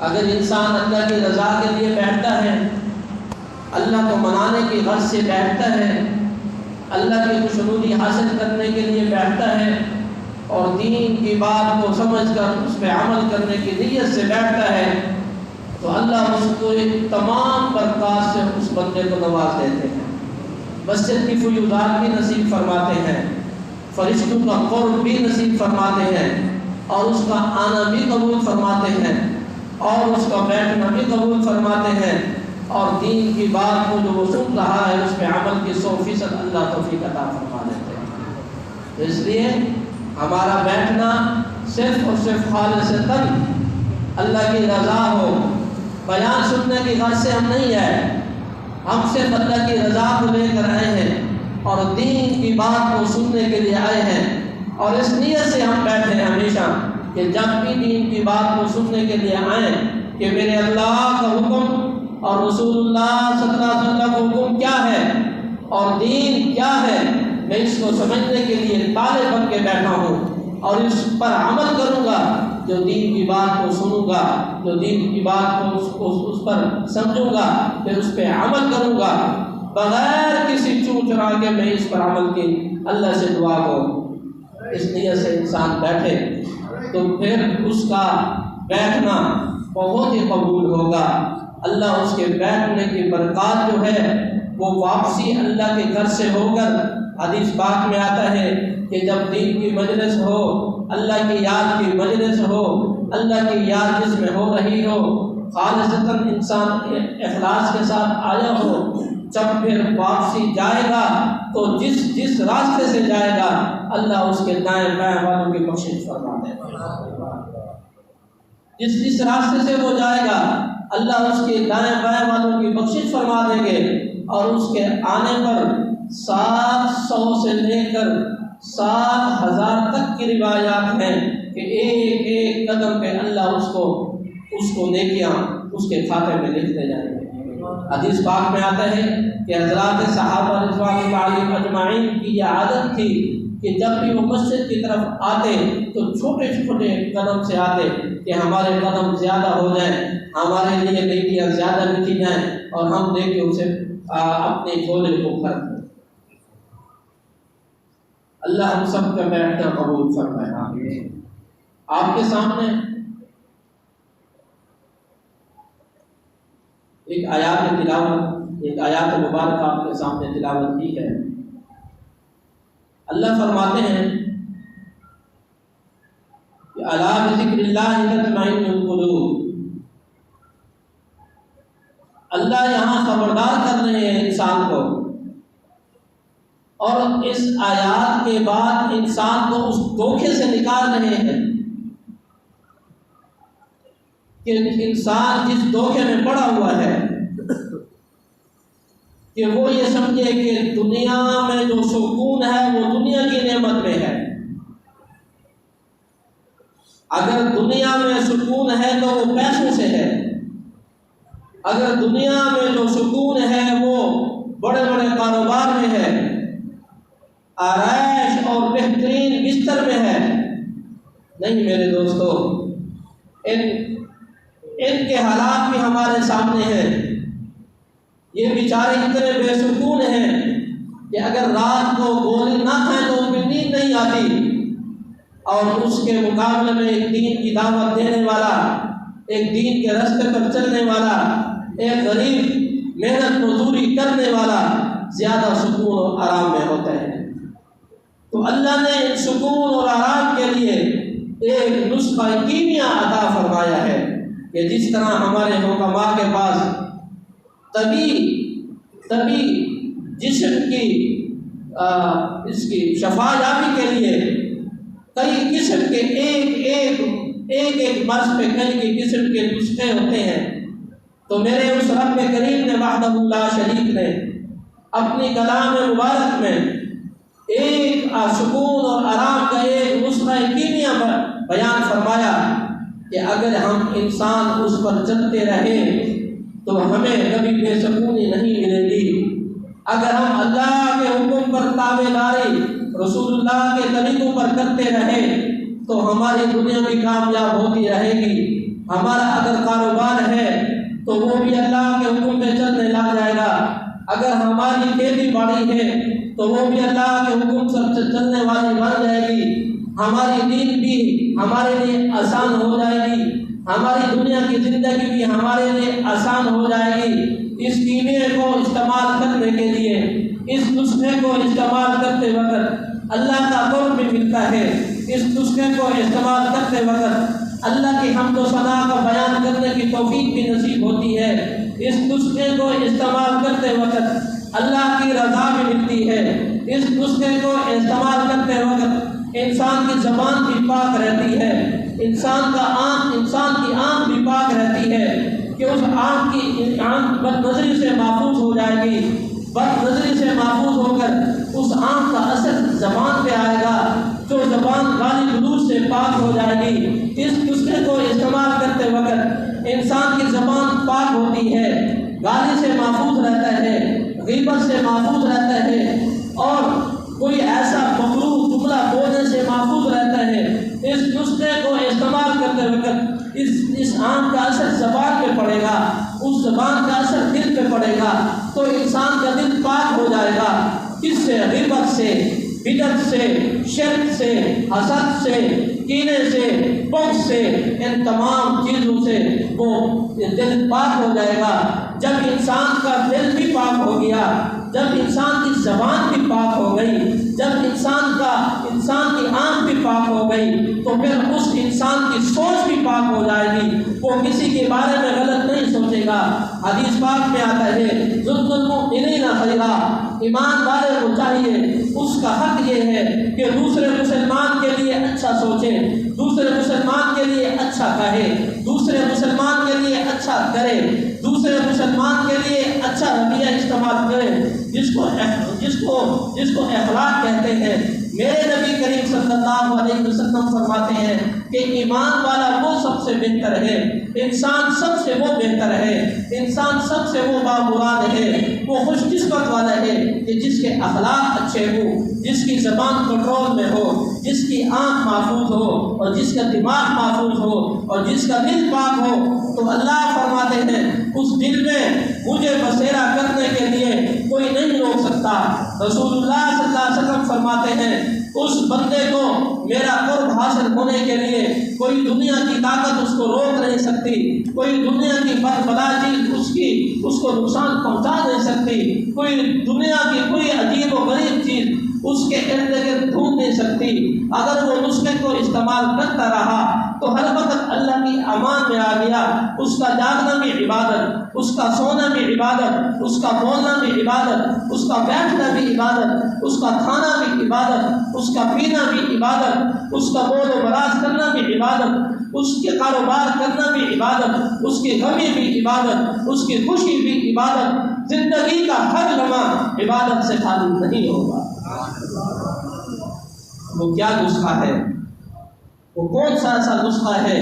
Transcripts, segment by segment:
اگر انسان اللہ کی رضا کے لیے بیٹھتا ہے، اللہ کو منانے کی غرض سے بیٹھتا ہے، اللہ کی خوشنودی حاصل کرنے کے لیے بیٹھتا ہے اور دین کی بات کو سمجھ کر اس پہ عمل کرنے کی نیت سے بیٹھتا ہے، تو اللہ اس کو ایک تمام برکات سے اس بندے کو نواز دیتے ہیں۔ مسجد کی فیوضات بھی نصیب فرماتے ہیں، فرشتوں کا قرب بھی نصیب فرماتے ہیں، اور اس کا آنا بھی قبول فرماتے ہیں، اور اس کا بیٹھنا بھی قبول فرماتے ہیں، اور دین کی بات کو جو وہ سن رہا ہے اس پہ عمل کی 100% اللہ توفیق عطا فرما دیتے ہیں۔ تو اس لیے ہمارا بیٹھنا صرف اور صرف خالصتاً اللہ کی رضا ہو، بیان سننے کی غرض سے ہم نہیں ہے، ہم صرف اللہ کی رضا کو لے کر آئے ہیں اور دین کی بات کو سننے کے لیے آئے ہیں، اور اس نیت سے ہم بیٹھے ہیں ہمیشہ کہ جب بھی دین کی بات کو سننے کے لیے آئیں کہ میرے اللہ کا حکم اور رسول اللہ صلی اللہ علیہ وسلم کا حکم کیا ہے اور دین کیا ہے، میں اس کو سمجھنے کے لیے طالب بن کے بیٹھا ہوں اور اس پر عمل کروں گا۔ جو دین کی بات کو سنوں گا، جو دین کی بات کو اس پر سمجھوں گا، پھر اس پہ عمل کروں گا بغیر کسی چوں چرا کے میں اس پر عمل کی اللہ سے دعا کو اس نیت سے انسان بیٹھے تو پھر اس کا بیٹھنا بہت ہی قبول ہوگا۔ اللہ اس کے بیٹھنے کی برکات جو ہے وہ واپسی اللہ کے گھر سے ہو کر، حدیث پاک میں آتا ہے کہ جب دین کی مجلس ہو، اللہ کی یاد کی مجلس ہو، اللہ کی یاد جس میں ہو رہی ہو، خالصتاً انسان اخلاص کے ساتھ آیا ہو، جب پھر واپسی جائے گا تو جس راستے سے جائے گا اللہ اس کے دائیں بائیں والوں کی بخشش فرما دے گا۔ جس راستے سے وہ جائے گا اللہ اس کے دائیں بائیں والوں کی بخشش فرما دیں گے، اور اس کے آنے پر 700 سے لے کر 7,000 تک کی روایات ہیں کہ ایک ایک قدم پہ اللہ اس کو نیکیاں اس کے کھاتے میں لکھتے جائیں گے۔ حدیث پاک میں آتا ہے کہ حضرات صحابہ رضوان اللہ علیہم اجمعین کی یہ عادت تھی کہ جب بھی وہ مسجد کی طرف آتے تو چھوٹے چھوٹے قدم سے آتے کہ ہمارے قدم زیادہ ہو جائیں، ہمارے لیے نیکیاں زیادہ لکھی جائیں اور ہم نیکیوں سے اپنے جھولے کو بھر دیں۔ اللہ ہم سب کا بیٹھنا قبول فرمائے۔ آپ کے سامنے ایک آیات مبارکہ آپ کے سامنے تلاوت کی ہے۔ اللہ فرماتے ہیں کہ الا بذکر اللہ تطمئن القلوب۔ اللہ یہاں خبردار کر رہے ہیں انسان کو، اور اس آیات کے بعد انسان کو اس دھوکے سے نکال رہے ہیں کہ انسان جس دھوکے میں پڑا ہوا ہے کہ وہ یہ سمجھے کہ دنیا میں جو سکون ہے وہ دنیا کی نعمت میں ہے۔ اگر دنیا میں سکون ہے تو وہ پیسوں سے ہے، اگر دنیا میں جو سکون ہے وہ بڑے بڑے کاروبار میں ہے، آرائش اور بہترین بستر میں ہے۔ نہیں میرے دوستو، ان کے حالات بھی ہمارے سامنے ہیں۔ یہ بیچارے اتنے بے سکون ہیں کہ اگر رات کو گولی نہ کھائیں تو ان کی نیند نہیں آتی، اور اس کے مقابلے میں ایک دین کی دعوت دینے والا، ایک دین کے راستے پر چلنے والا، ایک غریب محنت مزدوری کرنے والا زیادہ سکون اور آرام میں ہوتا ہے۔ تو اللہ نے سکون اور آرام کے لیے ایک نسخہ کیمیا عطا فرمایا ہے کہ جس طرح ہمارے حکماء کے پاس طبی جسم کی اس کی شفا یابی کے لیے کئی قسم کے ایک مرض پہ کئی قسم کے نسخے ہوتے ہیں، تو میرے اس رب کریم نے وحدہ لا شریک نے اپنی کلام مبارک میں ایک سکون اور آرام کا ایک نسخہ کیمیا بیان فرمایا کہ اگر ہم انسان اس پر چلتے رہیں تو ہمیں کبھی بے سکونی نہیں ملے گی۔ اگر ہم اللہ کے حکم پر تابع داری رسول اللہ کے طریقوں پر کرتے رہیں تو ہماری دنیا بھی کامیاب ہوتی رہے گی، ہمارا اگر کاروبار ہے تو وہ بھی اللہ کے حکم پہ چلنے لگ جائے گا، اگر ہماری کھیتی باڑی ہے تو وہ بھی اللہ کے حکم سے چلنے والی بن جائے گی، ہماری نیند بھی ہمارے لیے آسان ہو جائے گی، ہماری دنیا کی زندگی بھی ہمارے لیے آسان ہو جائے گی۔ اس کیمے کو استعمال کرنے کے لیے، اس نسخے کو استعمال کرتے وقت اللہ کا قرب بھی ملتا ہے، اس نسخے کو استعمال کرتے وقت اللہ کی حمد و ثنا کا بیان کرنے کی توفیق بھی نصیب ہوتی ہے، اس نسخے کو استعمال کرتے وقت اللہ کی رضا بھی ملتی ہے، اس نسخے کو استعمال کرتے وقت انسان کی زبان بھی پاک رہتی ہے، انسان کی آنکھ بھی پاک رہتی ہے کہ اس آنکھ بد نظری سے محفوظ ہو جائے گی، بد نظری سے محفوظ ہو کر اس آنکھ کا اثر زبان پہ آئے گا، جو زبان گالی گلوچ سے پاک ہو جائے گی۔ اس نسخے کو استعمال کرتے وقت انسان کی زبان پاک ہوتی ہے، گالی سے محفوظ رہتا ہے، غیبت سے محفوظ رہتا ہے، اور کوئی ایسا مکروہ جملہ بولنے سے محفوظ رہتا ہے۔ اس نسخے کو استعمال کرتے وقت اس آنکھ کا اثر زبان پہ پڑے گا، اس زبان کا اثر دل پہ پڑے گا، تو انسان کا دل پاک ہو جائے گا۔ کس سے؟ غیبت سے، بدعت سے، شرک سے، حسد سے، کینے سے، بغض سے، ان تمام چیزوں سے وہ دل پاک ہو جائے گا۔ جب انسان کا دل بھی پاک ہو گیا، جب انسان کی زبان بھی پاک ہو گئی، جب انسان کی آنکھ بھی پاک ہو گئی، تو پھر اس انسان کی سوچ بھی پاک ہو جائے گی، وہ کسی کے بارے میں غلط نہیں سوچے گا۔ حدیث پاک میں آتا ہے ذُلُّ الْمُؤْمِنِينَ خَيْرًا، ایمان والے کو چاہیے، اس کا حق یہ ہے کہ دوسرے مسلمان کے لیے اچھا سوچے، دوسرے مسلمان کے لیے اچھا کہے، دوسرے مسلمان کے لیے اچھا کرے، دوسرے مسلمان کے لیے اچھا رویہ استعمال کرے، جس کو اخلاق کہتے ہیں۔ میرے نبی کریم صلی اللہ علیہ وسلم فرماتے ہیں کہ ایمان والا وہ سب سے بہتر ہے، انسان سب سے وہ بہتر ہے، انسان سب سے وہ بامراد ہے، وہ خوش قسمت والا ہے کہ جس کے اخلاق اچھے ہوں، جس کی زبان کنٹرول میں ہو، جس کی آنکھ محفوظ ہو، اور جس کا دماغ محفوظ ہو، اور جس کا دل پاک ہو۔ تو اللہ فرماتے ہیں اس دل میں مجھے بسیرا کرنے کے لیے کوئی نہیں روک سکتا۔ رسول اللہ صلی اللہ علیہ وسلم فرماتے ہیں اس بندے کو میرا قرب حاصل ہونے کے لیے کوئی دنیا کی طاقت اس کو روک نہیں سکتی، کوئی دنیا کی بلا چیز اس کو نقصان پہنچا نہیں سکتی، کوئی دنیا کی کوئی عجیب و غریب چیز اس کے ارد گرد ڈھونڈ نہیں سکتی۔ اگر وہ نسخے کو استعمال کرتا رہا تو ہر وقت اللہ کی امان میں آ گیا، اس کا جاگنا بھی عبادت، اس کا سونا بھی عبادت، اس کا بولنا بھی عبادت، اس کا بیٹھنا بھی عبادت، اس کا کھانا بھی عبادت، اس کا پینا بھی عبادت، اس کا بول و براز کرنا بھی عبادت، اس کے کاروبار کرنا بھی عبادت، اس کی غمی بھی عبادت، اس کی خوشی بھی عبادت۔ زندگی کا ہر لمحہ عبادت سے خالی نہیں ہوگا۔ وہ کیا نسخہ ہے؟ وہ کون سا ایسا نسخہ ہے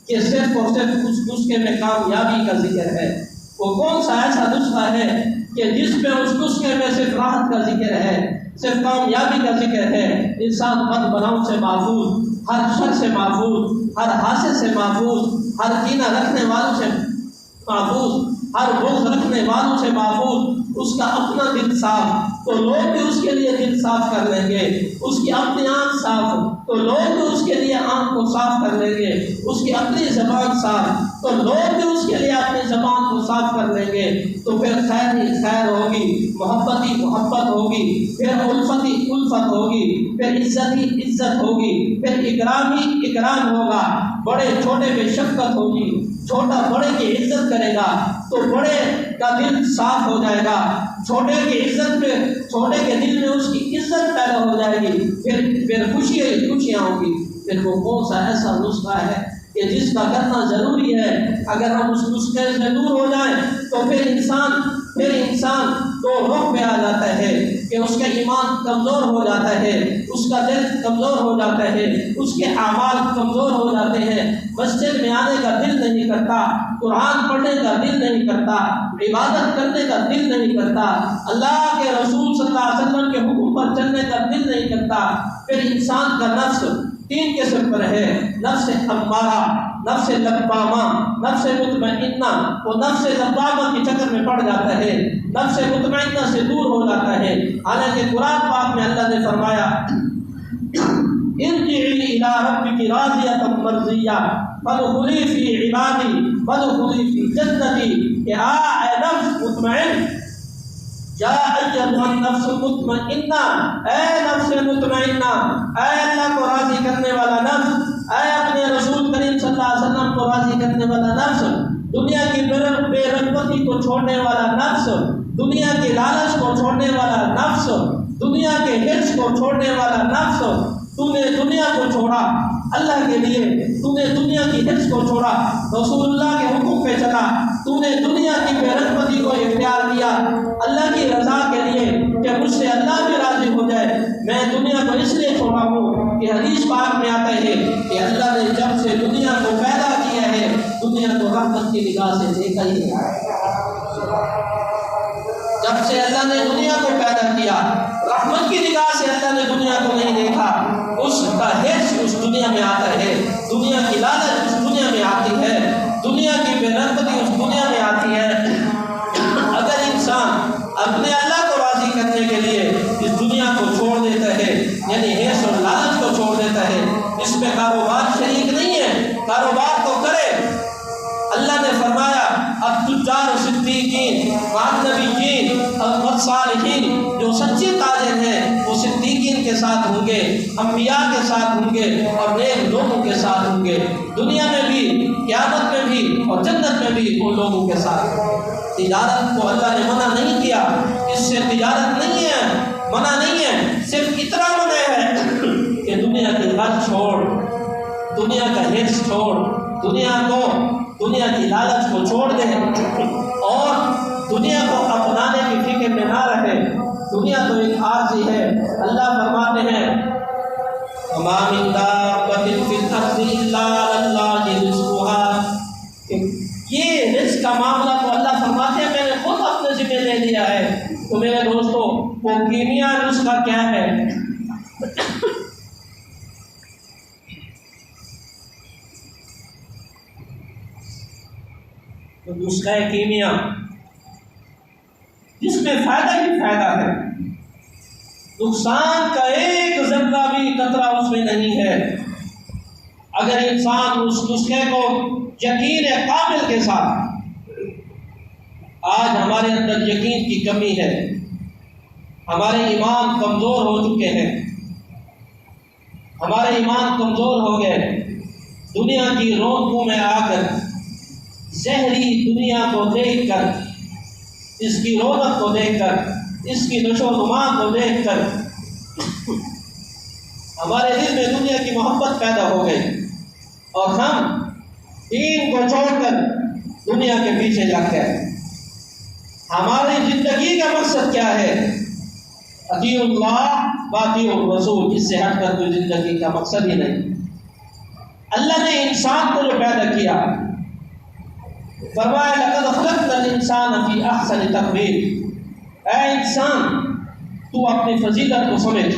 کہ صرف اور صرف اس نسخے میں کامیابی کا ذکر ہے؟ وہ کون سا ایسا نسخہ ہے کہ جس میں اس نسخے میں صرف راحت کا ذکر ہے، صرف کامیابی کا ذکر ہے؟ انسان بد بناؤ سے محفوظ، ہر شر سے محفوظ، ہر حاسد سے محفوظ، ہر کینہ رکھنے والوں سے محفوظ، ہر بغض رکھنے والوں سے محفوظ، اس کا اپنا دل صاف تو لوگ بھی اس کے لیے دل صاف کر لیں گے، اس کی اپنی آنکھ صاف تو لوگ بھی اس کے لیے آنکھ کو صاف کر لیں گے، اس کی اپنی زبان صاف تو لوگ بھی اس کے لیے اپنی زبان کو صاف کر لیں گے۔ تو پھر خیر ہی خیر ہوگی، محبت ہی محبت ہوگی، پھر الفت ہی الفت ہوگی، پھر عزت ہی عزت ہوگی، پھر اکرام ہی اکرام ہوگا، بڑے چھوٹے پہ شفقت ہوگی، چھوٹا بڑے کی عزت کرے گا تو بڑے کا دل صاف ہو جائے گا، چھوٹے کی عزت پہ چھوٹے کے دل میں اس کی عزت پیدا ہو جائے گی، پھر خوشیاں ہوں گی۔ پھر وہ کون سا ایسا نسخہ ہے کہ جس کا کرنا ضروری ہے؟ اگر ہم اس نسخے سے دور ہو جائیں تو پھر انسان تو رخ پہ آ جاتا ہے کہ اس کا ایمان کمزور ہو جاتا ہے، اس کا دل کمزور ہو جاتا ہے، اس کے اعمال کمزور ہو جاتے ہیں، مسجد میں آنے کا دل نہیں کرتا، قرآن پڑھنے کا دل نہیں کرتا، عبادت کرنے کا دل نہیں کرتا، اللہ کے رسول صلی اللہ علیہ وسلم کے حکم پر چلنے کا دل نہیں کرتا۔ پھر انسان کا نفس تین قسم پر ہے، نفس امارہ، نفس لبامہ، نفس مطمئنہ، وہ نفس لبامہ کے چکر میں پڑ جاتا ہے، نفس مطمئنہ سے دور ہو جاتا ہے۔ حالانکہ قرآن پاک میں اللہ نے فرمایا ارجعی الی ربک راضیۃ مرضیہ فادخلی فی عبادی فادخلی فی جنتی، کہ اے نفس مطمئن، یا ایھا النفس المطمئنہ، اے نفس مطمئنہ، اے اللہ کو راضی کرنے والا نفس، اے اپنے رسول کریم صلی اللہ علیہ وسلم کو راضی کرنے والا نفس، دنیا کی بے رغبتی کو چھوڑنے والا نفس، دنیا کے لالچ کو چھوڑنے والا نفس، دنیا کے حرص کو چھوڑنے والا نفس، تو نے دنیا کو چھوڑا اللہ کے لیے، تو نے دنیا کی حرص کو چھوڑا رسول اللہ کے حکم پہ چلا، تو نے دنیا کی بے رغبتی کو اختیار کیا اللہ کی رضا کے لیے کہ مجھ سے اللہ بھی راضی ہو جائے۔ میں دنیا کو اس لیے چھوڑا ہوں کہ حدیث پاک میں آتا ہے کہ اللہ نے جب سے دنیا کو پیدا کیا ہے دنیا کو رحمت کی نگاہ سے دیکھا ہی نہیں۔ جب سے اللہ نے دنیا کو پیدا کیا رحمت کی نگاہ سے اللہ نے دنیا کو نہیں دیکھا۔ اس کا حرص اس دنیا میں آتا ہے، دنیا کی لالچ اس دنیا میں آتی ہے، دنیا کی بے رغبتی اس دنیا میں آتی ہے۔ اگر انسان اپنے اللہ کو راضی کرنے کے لیے اس دنیا کو چھوڑ دیتا ہے، یعنی حرص اور لالچ کو چھوڑ دیتا ہے، اس میں کاروبار شریک نہیں ہے، کاروبار تو کرے۔ اللہ نے فرمایا التجار صدیقین والنبیین والصالحین، جو سچے تاجر ہیں وہ صدیقین کے ساتھ ہوں گے، انبیاء کے ساتھ ہوں گے اور نیک لوگوں کے ساتھ ہوں گے، دنیا میں بھی، قیامت میں بھی اور جنت میں بھی ان لوگوں کے ساتھ۔ تجارت کو اللہ نے منع نہیں کیا، اس سے تجارت نہیں ہے، منع نہیں ہے، صرف اتنا منع ہے کہ دنیا کی غرض چھوڑ، دنیا کا حرص چھوڑ، دنیا کی لالچ کو چھوڑ دے اور دنیا کو اپنانے کی فکر میں نہ رہے۔ دنیا تو ایک عارضی ہے۔ اللہ فرماتے ہیں وَمَا مِن دَابَّةٍ فِي الْأَرْضِ إِلَّا عَلَى اللَّهِ رِزْقُهَا، یہ رزق کا معاملہ تو اللہ فرماتے ہیں میں نے خود اپنے ذمہ لے لیا ہے۔ تو میرے دوستو وہ کیمیا رزق کا کیا ہے؟ نسخہ کیمیا جس میں فائدہ ہی فائدہ ہے، نقصان کا ایک ذرہ بھی قطرہ اس میں نہیں ہے۔ اگر انسان اس نسخے کو یقین کامل کے ساتھ، آج ہمارے اندر یقین کی کمی ہے، ہمارے ایمان کمزور ہو چکے ہیں، ہمارے ایمان کمزور ہو گئے، دنیا کی رونقوں میں آ کر، زہری دنیا کو دیکھ کر، اس کی رونق کو دیکھ کر، اس کی نشو و نما کو دیکھ کر ہمارے دل میں دنیا کی محبت پیدا ہو گئی اور ہم دین کو چھوڑ کر دنیا کے پیچھے لگ گئے۔ ہماری زندگی کا مقصد کیا ہے؟ اطیعوا اللہ واطیعوا الرسول، اس سے ہٹ کر کوئی زندگی کا مقصد ہی نہیں۔ اللہ نے انسان کو جو پیدا کیا فرمایا لقد خلقنا الانسان فی احسن تقویم، اے انسان تو اپنی فضیلت کو سمجھ،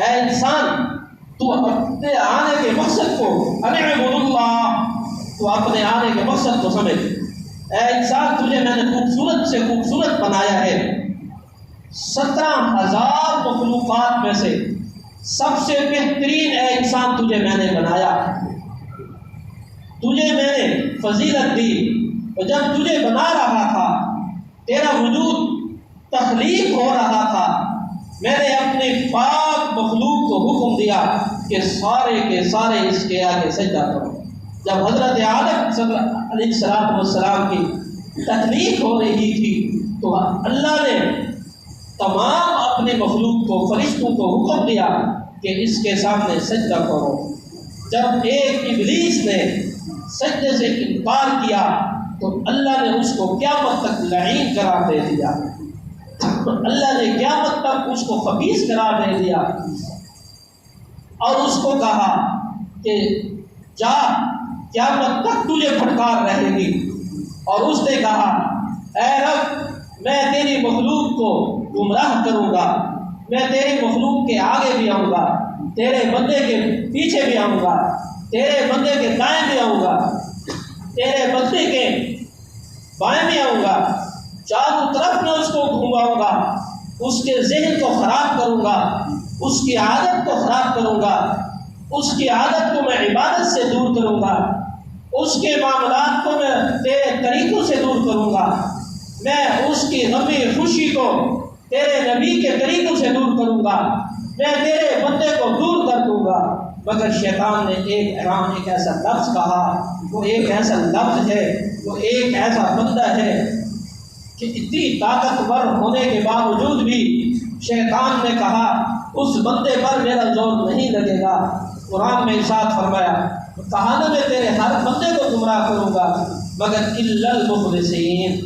اے انسان تو اپنے آنے کے مقصد کو، ان اعبدوا اللہ، تو اپنے آنے کے مقصد کو سمجھ۔ اے انسان تجھے میں نے خوبصورت سے خوبصورت بنایا ہے، 17,000 مخلوقات میں سے سب سے بہترین اے انسان تجھے میں نے بنایا، تجھے میں نے فضیلت دی۔ اور جب تجھے بنا رہا تھا، تیرا وجود تخلیق ہو رہا تھا، میں نے اپنے پاک مخلوق کو حکم دیا کہ سارے کے سارے اس کے آگے سجدہ کرو۔ جب حضرت آدم علیہ السلام کی تخلیق ہو رہی تھی تو اللہ نے تمام اپنے مخلوق کو، فرشتوں کو حکم دیا کہ اس کے سامنے سجدہ کرو۔ جب ایک ابلیس نے سجدے سے انکار کیا تو اللہ نے اس کو قیامت تک لعین قرار دے دیا، اللہ نے قیامت تک اس کو خبیث قرار دے دیا اور اس کو کہا کہ جا، قیامت تک تجھے پھٹکار رہے گی۔ اور اس نے کہا اے رب میں تیری مخلوق کو گمراہ کروں گا، میں تیری مخلوق کے آگے بھی آؤں گا، تیرے بندے کے پیچھے بھی آؤں گا، تیرے بندے کے دائیں میں آؤں گا، تیرے بندے کے بائیں میں آؤں گا، چاروں طرف میں اس کو گھماؤں گا، اس کے ذہن کو خراب کروں گا، اس کی عادت کو خراب کروں گا، اس کی عادت کو میں عبادت سے دور کروں گا، اس کے معاملات کو میں تیرے طریقوں سے دور کروں گا، میں اس کی غمی خوشی کو تیرے نبی کے طریقوں سے دور کروں گا، میں تیرے بندے کو دور کر دوں گا۔ مگر شیطان نے ایک ایسا لفظ کہا، وہ ایک ایسا لفظ ہے، وہ ایک ایسا بندہ ہے کہ اتنی طاقتور ہونے کے باوجود بھی شیطان نے کہا اس بندے پر میرا زور نہیں لگے گا۔ قرآن میں ارشاد فرمایا، کہا نا میں تیرے ہر بندے کو گمراہ کروں گا مگر الا المخلصین،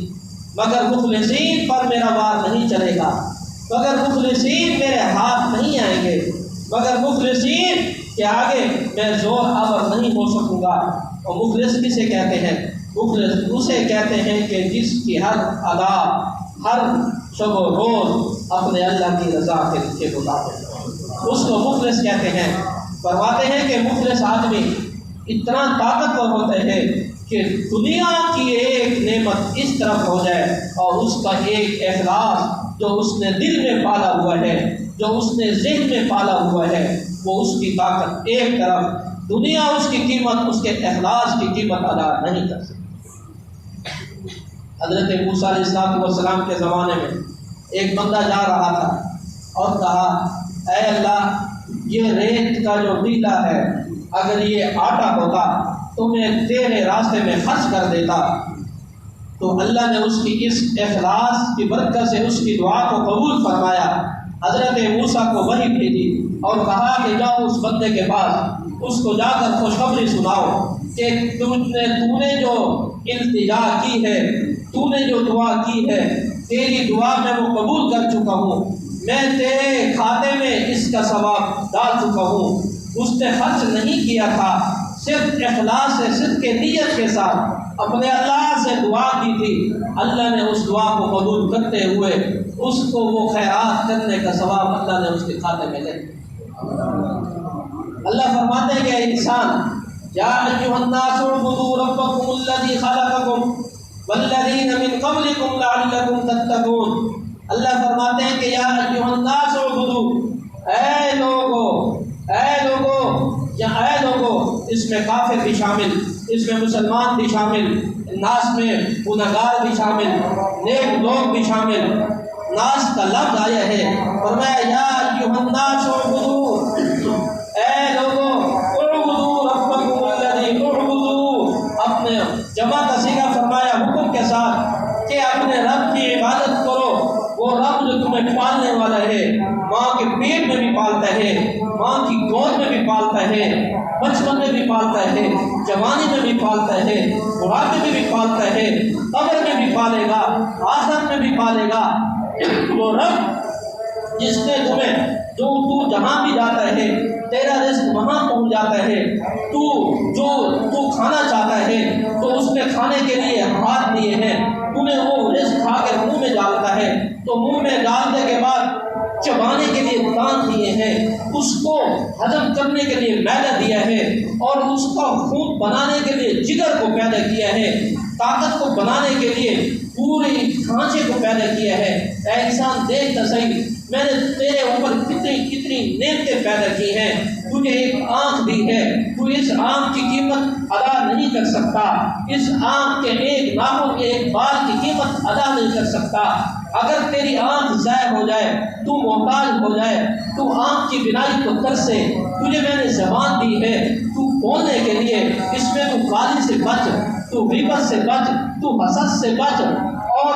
مگر مخلصین پر میرا وار نہیں چلے گا، مگر مخلصین میرے ہاتھ نہیں آئیں گے، مگر مخلصین کے آگے میں زور آور نہیں ہو سکوں گا۔ اور مخلص کسے کہتے ہیں؟ مخلص اسے کہتے ہیں کہ جس کی ہر ادا ہر شب و روز اپنے اللہ کی رضا کے مطابق، اس کو مخلص کہتے ہیں۔ فرماتے ہیں کہ مخلص آدمی اتنا طاقتور ہوتے ہیں کہ دنیا کی ایک نعمت اس طرف ہو جائے اور اس کا ایک اخلاص جو اس نے دل میں پالا ہوا ہے، جو اس نے ذہن میں پالا ہوا ہے، وہ اس کی طاقت ایک طرف، دنیا اس کی قیمت، اس کے اخلاص کی قیمت ادا نہیں کر سکتی۔ حضرت موسیٰ علیہ السلام کے زمانے میں ایک بندہ جا رہا تھا اور کہا، اے اللہ یہ ریت کا جو ڈیلا ہے اگر یہ آٹا ہوتا تو میں تیرے راستے میں خرچ کر دیتا۔ تو اللہ نے اس کی اس اخلاص کی برکت سے اس کی دعا کو قبول فرمایا۔ حضرت موسیٰ کو وحی بھیجی اور کہا کہ جاؤ اس بندے کے پاس، اس کو جا کر خوشخبری سناؤ کہ تو نے جو التجا کی ہے، تو نے جو دعا کی ہے، تیری دعا میں وہ قبول کر چکا ہوں، میں تیرے کھاتے میں اس کا ثواب ڈال چکا ہوں۔ اس نے خرچ نہیں کیا تھا، صرف اخلاص سے، صرف کے نیت کے ساتھ اپنے اللہ سے دعا کی تھی، اللہ نے اس دعا کو قبول کرتے ہوئے اس کو وہ خیرات کرنے کا ثواب اللہ نے اس کے کھاتے میں دے دیا۔ اللہ فرماتے ہیں کہ انسان، یا ایھا الناس اعبدوا ربکم الذی خلقکم والذین من قبلکم لعلکم تتقون۔ اللہ فرماتے ہیں کہ یا ایھا الناس اعبدوا، اے لوگو، اس میں کافر بھی شامل، اس میں مسلمان بھی شامل، ناس میں گنہگار بھی شامل، نیک لوگ بھی شامل۔ ناس کا لفظ آیا ہے، فرمایا یا ایھا الناس اعبدوا، اے لوگو اعبدوا ربکم الذی، اعبدوا اپنے جمع کا صیغہ فرمایا حکم کے ساتھ کہ اپنے رب کی عبادت کرو، وہ رب جو تمہیں پالنے والا ہے، ماں کے پیٹ میں بھی پالتا ہے، ماں کی گود میں بھی پالتا ہے، بچپن میں بھی پالتا ہے، جوانی میں بھی پالتا ہے، بڑھاپے میں بھی پالتا ہے، قبر میں بھی پالے گا، آخرت میں بھی پالے گا۔ وہ رب جس نے تمہیں، تو جہاں بھی جاتا ہے تیرا رزق وہاں پہنچ جاتا ہے، تو کھانا چاہتا ہے تو اس نے کھانے کے لیے ہاتھ دیے ہیں، تمہیں وہ رزق کھا کے منہ میں ڈالتا ہے تو منہ میں ڈالنے کے بعد چبانے کے لیے دانت دیے ہیں، اس کو ہضم کرنے کے لیے معدہ دیا ہے، اور اس کا خون بنانے کے لیے جگر کو پیدا کیا ہے، طاقت کو بنانے کے لیے پورے ڈھانچے کو پیدا کیا ہے۔ اے انسان دیکھ تو صحیح، میں نے تیرے اوپر کتنی نعمتیں پیدا کی ہیں، تجھے ایک آنکھ دی ہے، تو اس آنکھ کی قیمت ادا نہیں کر سکتا، اس آنکھ کے ایک ناخن کے ایک بال کی قیمت ادا نہیں کر سکتا۔ اگر تیری آنکھ ضائع ہو جائے، تو محتاج ہو جائے، تو آنکھ کی بینائی کو ترسے، تجھے میں نے زبان دی ہے تو بولنے کے لیے، اس میں تو گالی سے بچ، تو غیبت سے بچ، تو حسد سے بچ، اور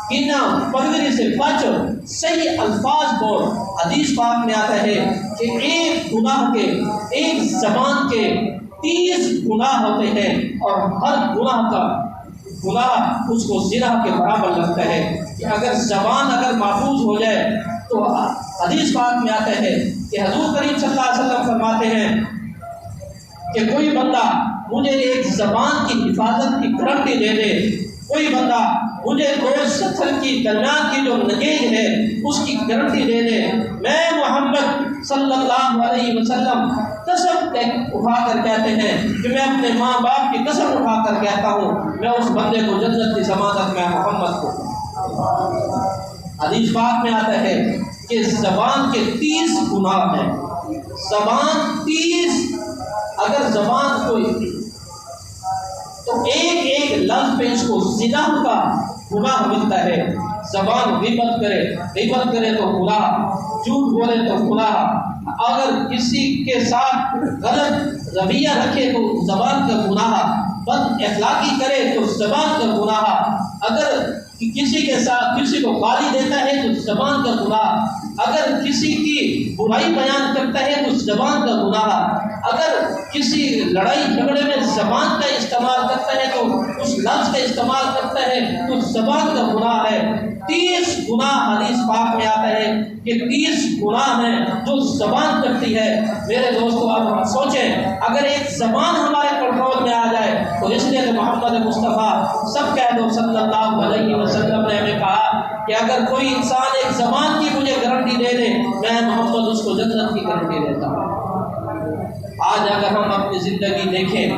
کینہ پروری سے بچ، صحیح الفاظ بول۔ حدیث پاک میں آتا ہے کہ ایک گناہ کے، ایک زبان کے 30 گناہ ہوتے ہیں، اور ہر گناہ کا گناہ اس کو زنا کے برابر لگتا ہے، کہ اگر زبان اگر محفوظ ہو جائے تو حدیث پاک میں آتا ہے کہ حضور کریم صلی اللہ علیہ وسلم فرماتے ہیں کہ کوئی بندہ مجھے ایک زبان کی حفاظت کی گارنٹی دے دے، کوئی بندہ مجھے 2 سطر کی درمیان کی جو نگیج ہے اس کی گارنٹی دے دے، میں محمد صلی اللہ علیہ وسلم قسم اٹھا کر کہتے ہیں کہ میں اپنے ماں باپ کی قسم اٹھا کر کہتا ہوں میں اس بندے کو جنت کی ضمانت میں محمد کو۔ حدیث پاک میں آتا ہے کہ زبان کے 30 گناہ ہیں، زبان 30، اگر زبان کوئی تو ایک ایک لفظ پہ اس کو زنا کا گناہ ملتا ہے۔ زبان غیبت کرے تو گناہ، جھوٹ بولے تو گناہ، اگر کسی کے ساتھ غلط رویہ رکھے تو زبان کا گناہ، بد اخلاقی کرے تو زبان کا گناہ، اگر کسی کے ساتھ کسی کو گالی دیتا ہے تو زبان کا گناہ، اگر کسی کی برائی بیان کرتا ہے تو زبان کا گناہ، اگر کسی لڑائی جھگڑے میں زبان کا استعمال کرتا ہے تو اس لفظ کا استعمال کرتا ہے تو زبان کا گناہ ہے۔ 30 گناہ حدیث پاک میں آتا ہے کہ 30 گناہ ہیں جو زبان کرتی ہے۔ میرے دوستو اب ہم سوچیں اگر ایک زبان ہمارے کنٹرول میں آ جائے تو اس لیے کہ محمد مصطفیٰ سب کہہ دو صلی اللہ علیہ وسلم نے ہمیں کہا کہ اگر کوئی انسان ایک زبان کی مجھے گارنٹی دے دے میں محمد اس کو جنت کی گارنٹی دیتا ہوں۔ آج اگر ہم اپنی زندگی دیکھیں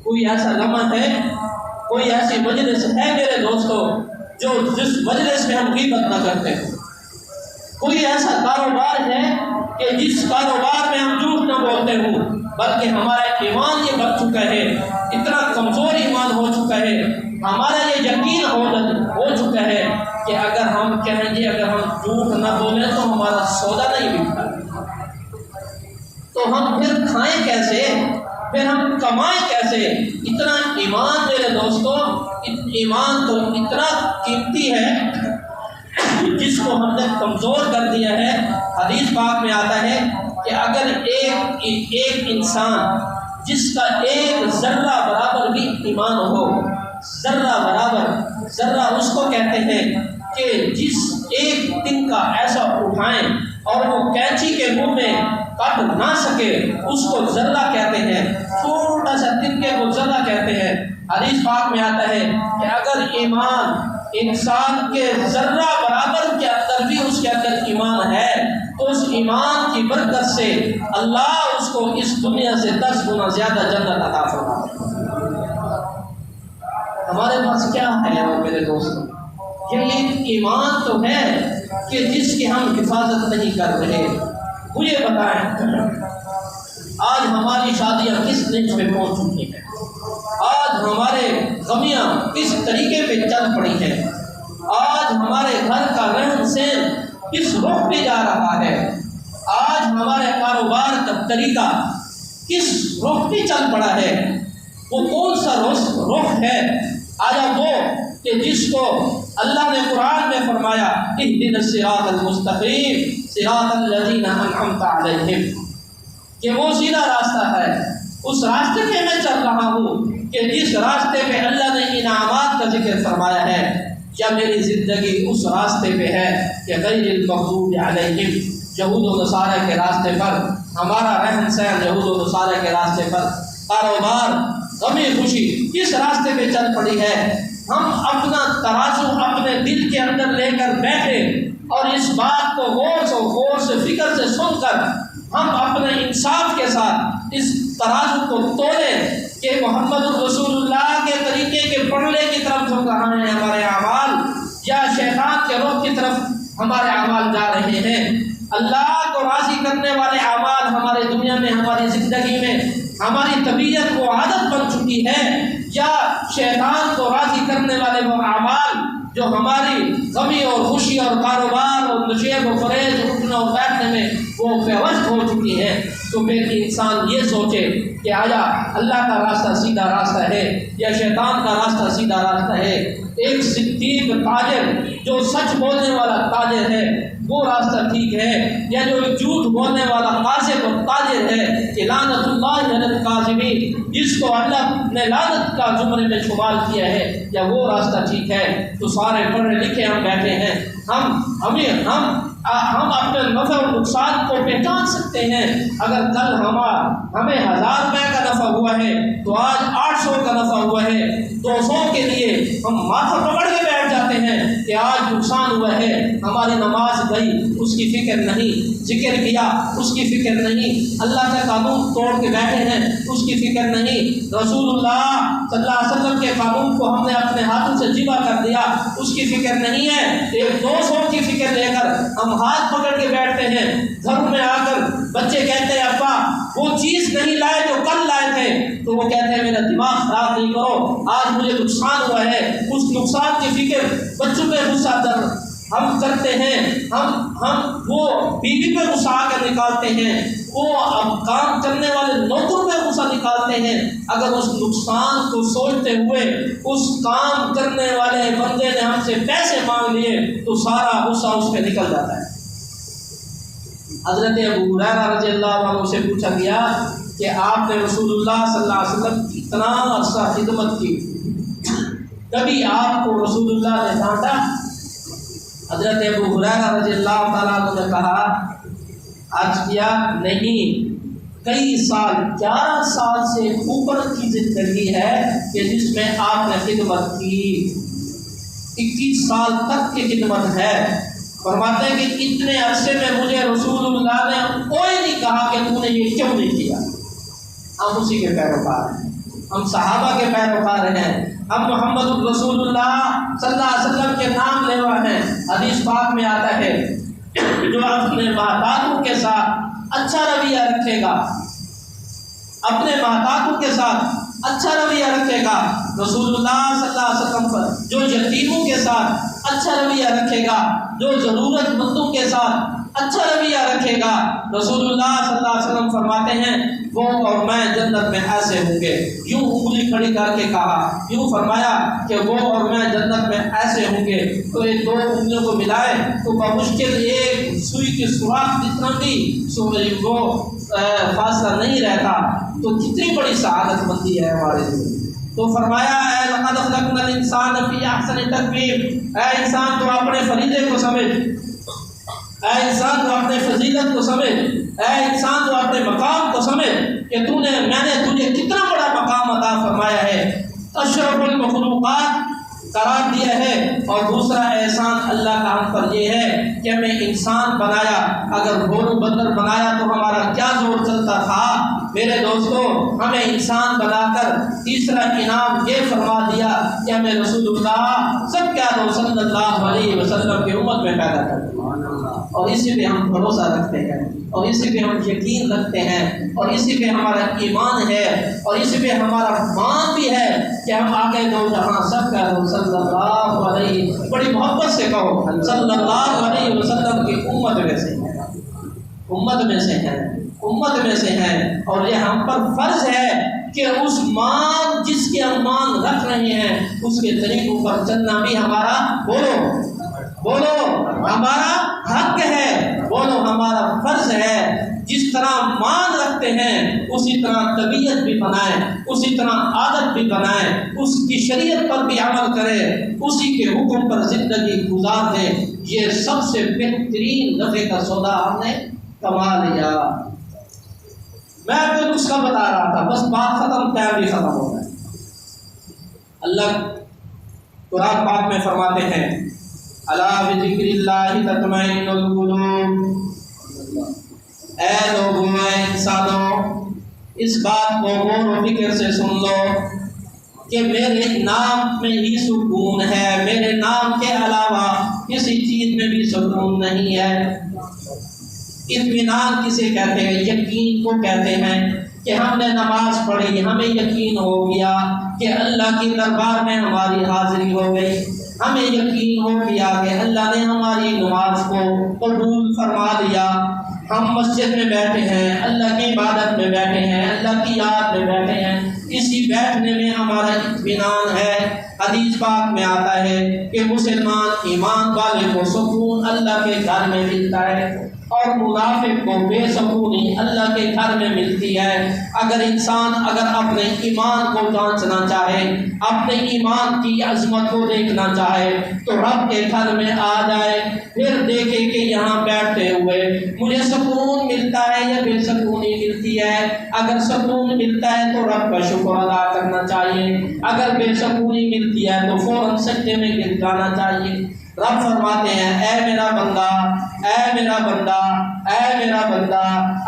کوئی ایسا لمحہ ہے، کوئی ایسی مجلس ہے میرے دوستو جو جس مجلس میں ہم غیبت نہ کرتے، کوئی ایسا کاروبار ہے کہ جس کاروبار میں ہم جھوٹ نہ بولتے ہوں، بلکہ ہمارا ایمان یہ بڑھ چکا ہے، اتنا کمزور ایمان ہو چکا ہے، ہمارا یہ یقین ہو چکا ہے کہ اگر ہم کہیں گے اگر ہم جھوٹ نہ بولیں تو ہمارا سودا نہیں بکتا، تو ہم پھر کھائیں کیسے، پھر ہم کمائیں کیسے؟ اتنا ایمان میرے دوستو، ایمان تو اتنا قیمتی ہے جس کو ہم نے کمزور کر دیا ہے۔ حدیث پاک میں آتا ہے کہ اگر ایک انسان جس کا ایک ذرہ برابر بھی ایمان ہو، ذرہ برابر، ذرہ اس کو کہتے ہیں کہ جس ایک دن کا ایسا اٹھائیں اور وہ کینچی کے منہ میں کٹ نہ سکے اس کو ذرہ کہتے ہیں، چھوٹا سا تنکے کو ذرہ کہتے ہیں۔ حدیث پاک میں آتا ہے کہ اگر ایمان انسان کے ذرہ برابر کے اندر بھی اس کے اندر ایمان ہے تو اس ایمان کی برکت سے اللہ اس کو اس دنیا سے 10 گنا زیادہ جنت عطا فرمائے۔ ہمارے پاس کیا ہے میرے دوستوں؟ یہ ایک ایمان تو ہے کہ جس کی ہم حفاظت نہیں کر رہے۔ مجھے بتائیں آج ہماری شادیاں کس لنچ پہ پہنچ چکی ہیں، آج ہمارے غمیاں کس طریقے پہ چل پڑی ہیں، آج ہمارے گھر کا رہن سہن کس رخ پہ جا رہا ہے، آج ہمارے کاروبار کا طریقہ کس رخ پہ چل پڑا ہے، وہ کون سا رخ ہے؟ آیا وہ کہ جس کو اللہ نے قرآن میں فرمایا اہدنا الصراط المستقیم صراط الذین انعمت علیہم، کہ وہ سیدھا راستہ ہے، اس راستے پہ میں چل رہا ہوں کہ جس راستے پہ اللہ نے انعامات کا ذکر فرمایا ہے، یا میری زندگی اس راستے پہ ہے کہ غیر المغضوب علیہم، یہود و نصارہ کے راستے پر، ہمارا رہن سہن یہود و نصارہ کے راستے پر، کاروبار غمی خوشی کس راستے پہ چل پڑی ہے؟ ہم اپنا ترازو اپنے دل کے اندر لے کر بیٹھے اور اس بات کو غور سے فکر سے سن کر ہم اپنے انصاف کے ساتھ اس ترازو کو تولیں کہ محمد رسول اللہ کے طریقے کے پڑھنے کی طرف جھک رہے ہیں ہمارے اعمال، یا شیطان کے رخ کی طرف ہمارے اعمال جا رہے ہیں۔ اللہ کو راضی کرنے والے اعمال ہمارے دنیا میں، ہماری زندگی میں، ہماری طبیعت کو عادت بن چکی ہے، یا شیطان کو راضی کرنے والے وہ اعمال جو ہماری غمی اور خوشی اور کاروبار اور نشیب و فریب اٹھنے اور بیٹھنے میں وہ پیوست ہو چکی ہے۔ تو پھر انسان یہ سوچے کہ آیا اللہ کا راستہ سیدھا راستہ ہے یا شیطان کا راستہ سیدھا راستہ ہے؟ ایک صدیق تاجر جو سچ بولنے والا تاجر ہے وہ راستہ ٹھیک ہے، یا جو جھوٹ بولنے والا قاذب اور تاجر ہے کہ لعنت اللہ علی الکاذبین، جس کو اللہ نے لعنت کا زمرے میں شمار کیا ہے، یا وہ راستہ ٹھیک ہے؟ تو سارے پڑھے لکھے ہم بیٹھے ہیں، ہم اپنے نفع و نقصان کو پہچان سکتے ہیں۔ اگر کل ہمیں 1000 روپے کا نفع ہوا ہے تو آج 800 کا نفع ہوا ہے، 200 کے لیے ہم ماتھا پکڑ کے بیٹھ جاتے جاتے ہیں کہ آج نقصان ہوا ہے، ہماری نماز گئی، اس کی فکر نہیں، ذکر کیا اس کی فکر نہیں، اللہ کا قانون توڑ کے بیٹھے ہیں اس کی فکر نہیں، رسول اللہ صلی اللہ علیہ وسلم کے قانون کو ہم نے اپنے ہاتھوں سے ذبح کر دیا اس کی فکر نہیں ہے، ایک 200 کی فکر لے کر ہم ہاتھ پکڑ کے بیٹھتے ہیں، گھر میں آ کر بچے کہتے ہیں ابا وہ چیز نہیں لائے جو کل لائے تھے، تو وہ کہتے ہیں میرا دماغ خراب نہیں کرو، آج مجھے نقصان ہوا ہے، اس نقصان کی فکر بچوں پہ غصہ در ہم کرتے ہیں، ہم وہ بیوی پہ غصہ آ کر نکالتے ہیں، وہ اب کام کرنے والے نوکر پہ غصہ نکالتے ہیں، اگر اس نقصان کو سوچتے ہوئے اس کام کرنے والے بندے نے ہم سے پیسے مانگ لیے تو سارا غصہ اس پہ نکل جاتا ہے۔ حضرت ابو ہریرہ رضی اللہ عنہ سے پوچھا گیا کہ آپ نے رسول اللہ صلی اللہ علیہ وسلم کی اتنا عرصہ خدمت کی، کبھی آپ کو رسول اللہ نے ڈانٹا؟ حضرت ابو ہریرہ رضی اللہ تعالیٰ عنہ نے کہا آج کیا نہیں، کئی سال 11 سال سے اوپر کی زندگی ہے کہ جس میں آپ نے خدمت کی، 21 سال تک کی خدمت ہے۔ فرماتے ہیں کہ اتنے عرصے میں مجھے رسول اللہ نے کوئی نہیں کہا کہ تو نے یہ کیوں نہیں کیا۔ ہم اسی کے پیروکار ہیں، ہم صحابہ کے پیروکار ہیں، ہم محمد رسول اللہ صلی اللہ علیہ وسلم کے نام لیوا ہیں۔ حدیث پاک میں آتا ہے جو اپنے محتاجوں کے ساتھ اچھا رویہ رکھے گا، اپنے محتاجوں کے ساتھ اچھا رویہ رکھے گا، رسول اللہ صلی اللہ علیہ وسلم پر جو یتیموں کے ساتھ اچھا رویہ رکھے گا، جو ضرورت مندوں کے ساتھ اچھا رویہ رکھے گا، رسول اللہ صلی اللہ علیہ وسلم فرماتے ہیں وہ اور میں جنت میں ایسے ہوں گے۔ یوں انگلی کھڑی کر کے کہا، یوں فرمایا کہ وہ اور میں جنت میں ایسے ہوں گے، تو یہ 2 انگلیوں کو ملائے تو بمشکل ایک سوئی کی سوراخ جتنا بھی وہ فاصلہ نہیں رہتا، تو کتنی بڑی سعادت مندی ہے ہمارے لیے۔ تو فرمایا اے لقد خلقنا الانسان فی احسن تقویم، اے انسان تو اپنے فریضے کو سمجھ، اے انسان تو اپنے فضیلت کو سمجھ، اے انسان تو اپنے مقام کو سمجھ کہ میں نے تجھے کتنا بڑا مقام عطا فرمایا ہے، اشرف المخلوقات قرار دیا ہے۔ اور دوسرا احسان اللہ کا ہم پر یہ ہے کہ ہمیں انسان بنایا، اگر گھوڑوں بندر بنایا تو ہمارا کیا زور چلتا تھا۔ میرے دوستو ہمیں انسان بنا کر تیسرا انعام یہ فرما دیا کہ ہمیں رسول اللہ صلی اللہ علیہ وسلم کی امت میں پیدا کر دیا، اور اسی پہ ہم بھروسہ رکھتے ہیں، اور اسی پہ ہم یقین رکھتے ہیں، اور اسی پہ ہمارا ایمان ہے، اور اسی پہ ہمارا مان بھی ہے کہ ہم آگے دو جہاں سب کا صلی اللہ علیہ، بڑی محبت سے کہو صلی اللہ علیہ وسلم کی امت میں سے ہیں، امت میں سے ہیں، امت میں سے ہیں، اور یہ ہم پر فرض ہے کہ اس مان جس کے ہم مان رکھ رہے ہیں اس کے طریقوں پر چلنا بھی ہمارا بولو ہمارا حق ہے، بولو ہمارا فرض ہے۔ جس طرح مان رکھتے ہیں اسی طرح طبیعت بھی بنائیں، اسی طرح عادت بھی بنائیں، اس کی شریعت پر بھی عمل کریں، اسی کے حکم پر زندگی گزار دیں، یہ سب سے بہترین نفع کا سودا ہم نے کما لیا۔ میں آپ کو نسخہ بتا رہا تھا، بس بات ختم، ٹائم بھی ختم ہو گیا۔ اللہ قرآن پاک میں فرماتے ہیں الا بذکر اللہ تطمئن القلوب، اے لوگوں، اے انسانوں، اس بات کو غور و فکر سے سن لو کہ میرے نام میں ہی سکون ہے، میرے نام کے علاوہ کسی چیز میں بھی سکون نہیں ہے۔ اطمینان کسے کہتے ہیں؟ یقین کو کہتے ہیں کہ ہم نے نماز پڑھی، ہمیں یقین ہو گیا کہ اللہ کی دربار میں ہماری حاضری ہو گئی، ہمیں یقین ہو گیا کہ اللہ نے ہماری نماز کو قبول فرما لیا، ہم مسجد میں بیٹھے ہیں، اللہ کی عبادت میں بیٹھے ہیں، اللہ کی یاد میں بیٹھے ہیں، اسی بیٹھنے میں ہمارا اطمینان ہے۔ حدیث پاک میں آتا ہے کہ مسلمان ایمان والے کو سکون اللہ کے گھر میں ملتا ہے، اور اور منافق کو بے سکونی اللہ کے گھر میں ملتی ہے۔ اگر انسان اپنے ایمان کو جانچنا چاہے، اپنے ایمان کی عظمت کو دیکھنا چاہے تو رب کے گھر میں آ جائے، پھر دیکھے کہ یہاں بیٹھتے ہوئے مجھے سکون ملتا ہے یا بے سکونی ملتی ہے۔ اگر سکون ملتا ہے تو رب کا شکر ادا کرنا چاہیے، اگر بے سکونی ملتی ہے تو فوراً سجدے میں گر جانا چاہیے۔ رب فرماتے ہیں اے میرا بندہ، اے میرا بندہ، اے میرا بندہ،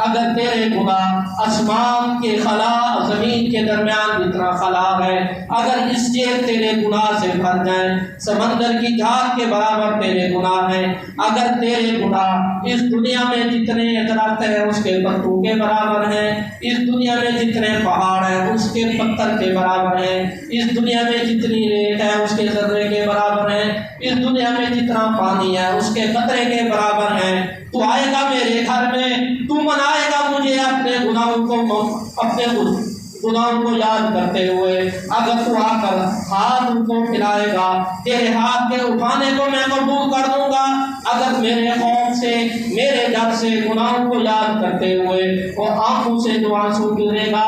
اگر تیرے گناہ آسمان کے خلا زمین کے درمیان جتنا خلا ہے، اگر اس جیل تیرے گناہ سے بھر جائیں، سمندر کی جھاگ کے برابر تیرے گناہ ہیں، اگر تیرے گناہ اس دنیا میں جتنے درخت ہیں اس کے پتوں کے برابر ہیں، اس دنیا میں جتنے پہاڑ ہیں اس کے پتھر کے برابر ہیں، اس دنیا میں جتنی ریت ہے اس کے ذرے کے برابر ہیں، اس دنیا میں جتنا پانی ہے اس کے قطرے کے برابر ہے، تو آئے گا میرے گھر میں، تو منائے گا مجھے اپنے گناہوں کو یاد کرتے ہوئے، اگر تو آ کر ہاتھ ان کو پھیلائے گا تیرے ہاتھ کے اٹھانے کو میں قبول کر دوں گا۔ اگر میرے خوف سے، میرے ڈر سے گناہوں کو یاد کرتے ہوئے وہ آنکھوں سے جو آنسو گرے گا،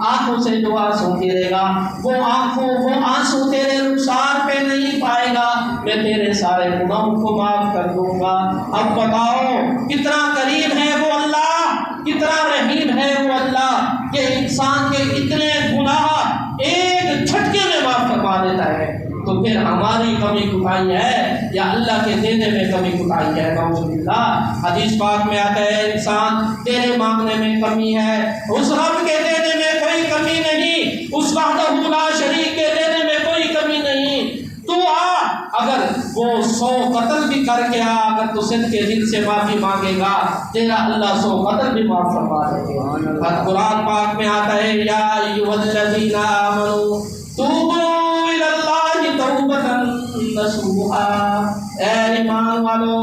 آنکھوں سے جو آنسو گرے گا، وہ آنسو تیرے رخسار پہ نہیں پائے گا، میں تیرے سارے گناہوں کو معاف کر دوں گا۔ اب بتاؤ کتنا کریم ہے وہ اللہ، کتنا رحیم ہے وہ اللہ کہ انسان کے اتنے گناہ ایک جھٹکے میں معاف فرما دیتا ہے۔ تو پھر ہماری کمی کوتاہی ہے یا اللہ کے دینے میں کمی کوتاہی ہے؟ نعوذ باللہ۔ حدیث پاک میں آتا ہے انسان تیرے مانگنے میں کمی ہے، اس رب کے دینے میں کوئی کمی نہیں، اس وحدہ لا شریک کے دینے میں کوئی کمی نہیں۔ تو اگر وہ 100 قتل بھی کر کے اگر تو صدق کے دل سے معافی مانگے گا تیرا اللہ 100 قتل بھی معاف فرما دے گا۔ قرآن پاک میں آتا ہے یا ایھا الذین آمنوا توبوا الی اللہ توبۃ نصوحا، اے ایمان والو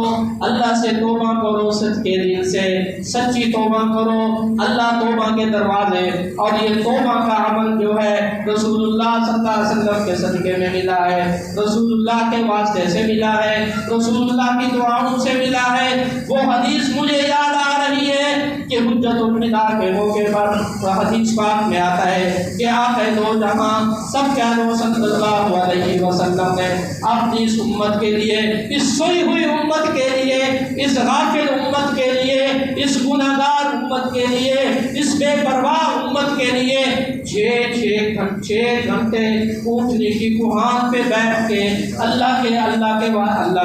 اللہ سے توبہ کرو، صدق کے دل سے سچی توبہ کرو۔ اللہ توبہ کے دروازے اور یہ توبہ کا عمل جو ہے رسول اللہ صلی اللہ علیہ وسلم کے صدقے میں ملا ہے، رسول اللہ کے واسطے سے ملا ہے، رسول اللہ کی دعاؤں سے ملا ہے۔ وہ حدیث مجھے یاد آ رہی ہے کہ حجت الوداع کے موقع پر حدیث پاک میں آتا ہے کہ آقا دو جہاں سب کے صلی اللہ علیہ وسلم نے اپنی اس امت کے لیے، اس سوئی ہوئی امت کے لیے، اس غافل امت کے لیے، اس گناہگار امت کے لیے، اس بے پرواہ امت کے لیے 6 گھنٹے اونٹنی کی کوہان پہ بیٹھ کے اللہ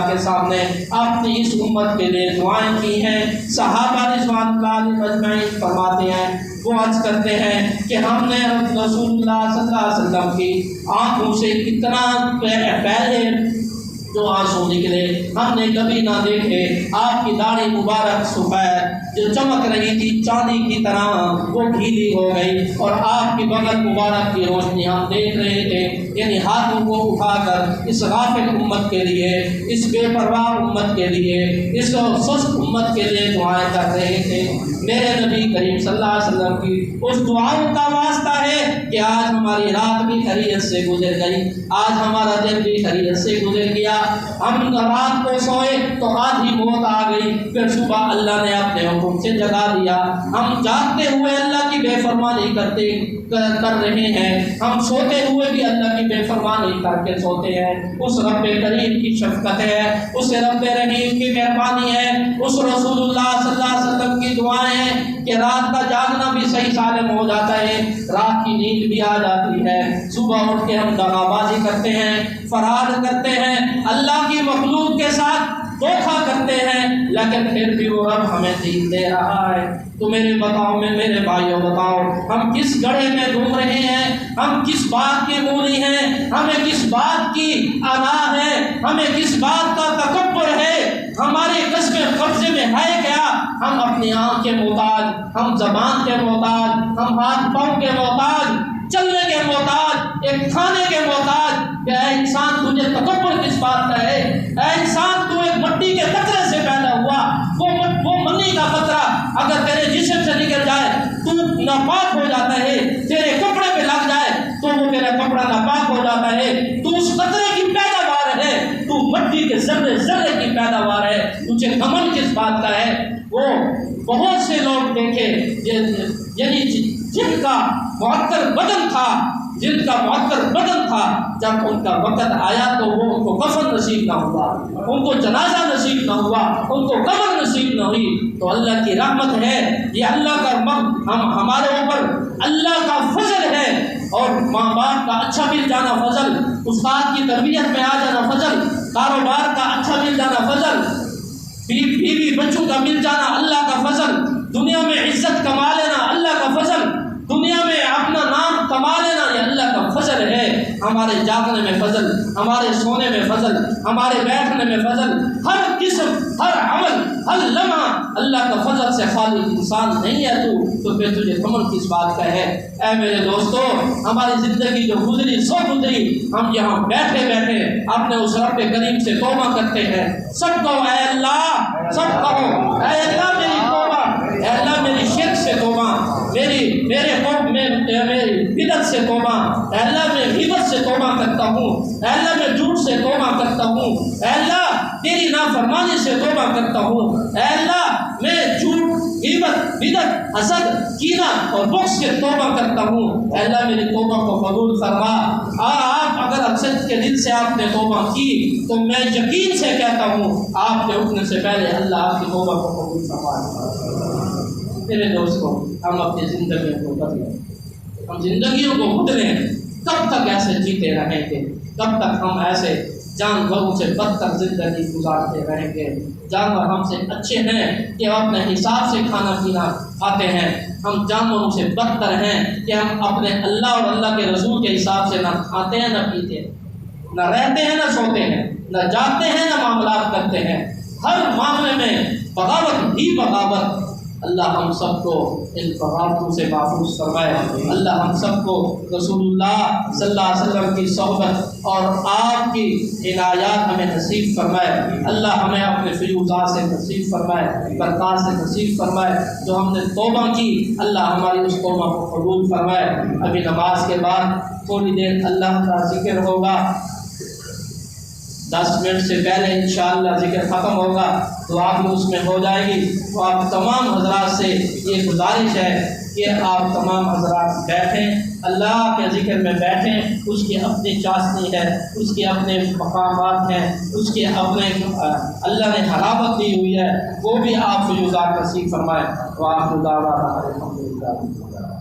کے سامنے اپنی اس امت کے لیے دعائیں کی ہیں۔ صحابہ رضوان اللہ علیہم اجمعین فرماتے ہیں، وہ عرض کرتے ہیں کہ ہم نے رسول اللہ صلی اللہ علیہ وسلم کی آنکھوں سے اتنا پہلے جو آنسو نکلے ہم نے کبھی نہ دیکھے۔ آپ کی داڑھی مبارک سفید جو چمک رہی تھی چاندی کی طرح وہ ڈھیلی ہو گئی، اور آپ کی بغل مبارک کی روشنی ہم دیکھ رہے تھے، یعنی ہاتھوں کو اٹھا کر اس غافل امت کے لیے، اس بے پرواہ امت کے لیے، اس سست امت کے لیے دعائیں کر رہے تھے۔ میرے نبی کریم صلی اللہ علیہ وسلم کی اس دعاؤں کا واسطہ ہے کہ آج ہماری رات بھی خیریت سے گزر گئی، آج ہمارا دن بھی خیریت سے گزر گیا۔ ہم رات کو سوئے تو آدھی موت آ گئی، پھر صبح اللہ نے اپنے حکم سے جگا دیا۔ ہم جاگتے ہوئے اللہ کی بے فرمانی کر رہے ہیں، ہم سوتے ہوئے بھی اللہ کی بے فرمانی کر کے سوتے ہیں۔ اس رب کریم کی شفقت ہے، اس رب رحیم کی مہربانی ہے، اس رسول اللہ صلی اللہ علیہ وسلم کی دعائیں ہیں کہ رات کا جاگنا بھی صحیح سالم ہو جاتا ہے، رات کی نیند بھی آ جاتی ہے، صبح اٹھ کے ہم دغا بازی کرتے ہیں، فرار کرتے ہیں، اللہ کی مخلوق کے ساتھ دھوکھا کرتے ہیں، لیکن پھر بھی وہ رب ہمیں دین دے رہا ہے۔ تو میرے بھائیوں بتاؤ ہم کس گڑھے میں گھوم رہے ہیں، ہم کس بات کی مولی ہیں، ہمیں کس بات کی انا ہے، ہمیں کس بات کا تکبر ہے، ہمارے قصبے قبضے میں ہے کیا؟ ہم اپنی آنکھ کے محتاج، ہم زبان کے محتاج، ہم ہاتھ پاؤں کے محتاج، چلنے کے محتاج، ایک کھانے کے محتاج۔ کہ اے انسان تجھے تکبر کس بات کا ہے؟ اے انسان تو ایک مٹی کے قطرے سے پیدا ہوا، وہ منی کا قطرہ اگر تیرے جسم سے نکل جائے تو ناپاک ہو جاتا ہے، تیرے کپڑے پہ لگ جائے تو وہ تیرا کپڑا ناپاک ہو جاتا ہے۔ تو اس قطرے کی پیداوار ہے، تو مٹی کے ذرے ذرے کی پیداوار ہے، تجھے گھمنڈ کس بات کا ہے؟ وہ بہت سے لوگ دیکھے یعنی جن کا معطر بدن تھا، جب ان کا وقت آیا تو وہ ان کو کفن نصیب نہ ہوا، ان کو جنازہ نصیب نہ ہوا، ان کو قبر نصیب نہ ہوئی۔ تو اللہ کی رحمت ہے، یہ اللہ کا ہمارے اوپر اللہ کا فضل ہے، اور ماں باپ کا اچھا مل جانا فضل، استاد کی تربیت میں آ جانا فضل، کاروبار کا اچھا مل جانا فضل، بیوی بچوں کا مل جانا اللہ کا فضل، دنیا میں عزت کما لینا اللہ کا فضل، دنیا میں اپنا نام کما لینا یہ اللہ کا فضل ہے۔ ہمارے جاگنے میں فضل، ہمارے سونے میں فضل، ہمارے بیٹھنے میں فضل، ہر قسم، ہر عمل، ہر لمحہ اللہ کا فضل سے خالی انسان نہیں ہے تو پھر تجھے غم کس بات کا ہے؟ اے میرے دوستو، ہماری زندگی جو گزری سو گزری، ہم یہاں بیٹھے بیٹھے اپنے اس رب کریم سے توبہ کرتے ہیں۔ سب کہو اے اللہ، سب کہو اے اللہ میری توبہ، اے اللہ میری شرک سے توبہ، میرے قوم میں میری بدعت سے توبہ، اے اللہ میں غیبت سے توبہ کرتا ہوں، اے اللہ میں جھوٹ سے توبہ کرتا ہوں، اے اللہ تیری نافرمانی سے توبہ کرتا ہوں، اے اللہ میں جھوٹ، غیبت، بدعت، حسد، کینہ اور بغض سے توبہ کرتا ہوں، اے اللہ میری توبہ کو قبول فرما۔ آپ اگر اکثر کے دل سے آپ نے توبہ کی تو میں یقین سے کہتا ہوں آپ کے اٹھنے سے پہلے اللہ آپ کی توبہ کو قبول فرما۔ میرے دوستوں، ہم اپنی زندگیوں کو بدلیں، ہم زندگیوں کو بدلیں۔ کب تک ایسے جیتے رہیں گے؟ کب تک ہم ایسے جانوروں سے بدتر زندگی گزارتے رہیں گے؟ جانور ہم سے اچھے ہیں کہ ہم اپنے حساب سے کھانا پینا کھاتے ہیں، ہم جانوروں سے بدتر ہیں کہ ہم اپنے اللہ اور اللہ کے رسول کے حساب سے نہ کھاتے ہیں نہ پیتے ہیں، نہ رہتے ہیں نہ سوتے ہیں، نہ جاتے ہیں نہ معاملات کرتے ہیں، ہر معاملے میں بغاوت ہی بغاوت۔ اللہ ہم سب کو ان بغاوتوں سے محفوظ فرمائے، اللہ ہم سب کو رسول اللہ صلی اللہ علیہ وسلم کی صحبت اور آپ کی عنایات ہمیں نصیب فرمائے، اللہ ہمیں اپنے فیوزات سے نصیب فرمائے، برکات سے نصیب فرمائے۔ جو ہم نے توبہ کی اللہ ہماری اس توبہ کو قبول فرمائے۔ ابھی نماز کے بعد تھوڑی دیر اللہ کا ذکر ہوگا، 10 منٹ سے پہلے انشاءاللہ ذکر ختم ہوگا، دعا بھی اس میں ہو جائے گی۔ تو آپ تمام حضرات سے یہ گزارش ہے کہ آپ تمام حضرات بیٹھیں، اللہ کے ذکر میں بیٹھیں، اس کی اپنی چاشنی ہے، اس کے اپنے مقامات ہیں، اس کے اپنے اللہ نے حلاوت دی ہوئی ہے، وہ بھی آپ فیوزات نصیب فرمائے۔ وآخر دعوانا الحمدللہ۔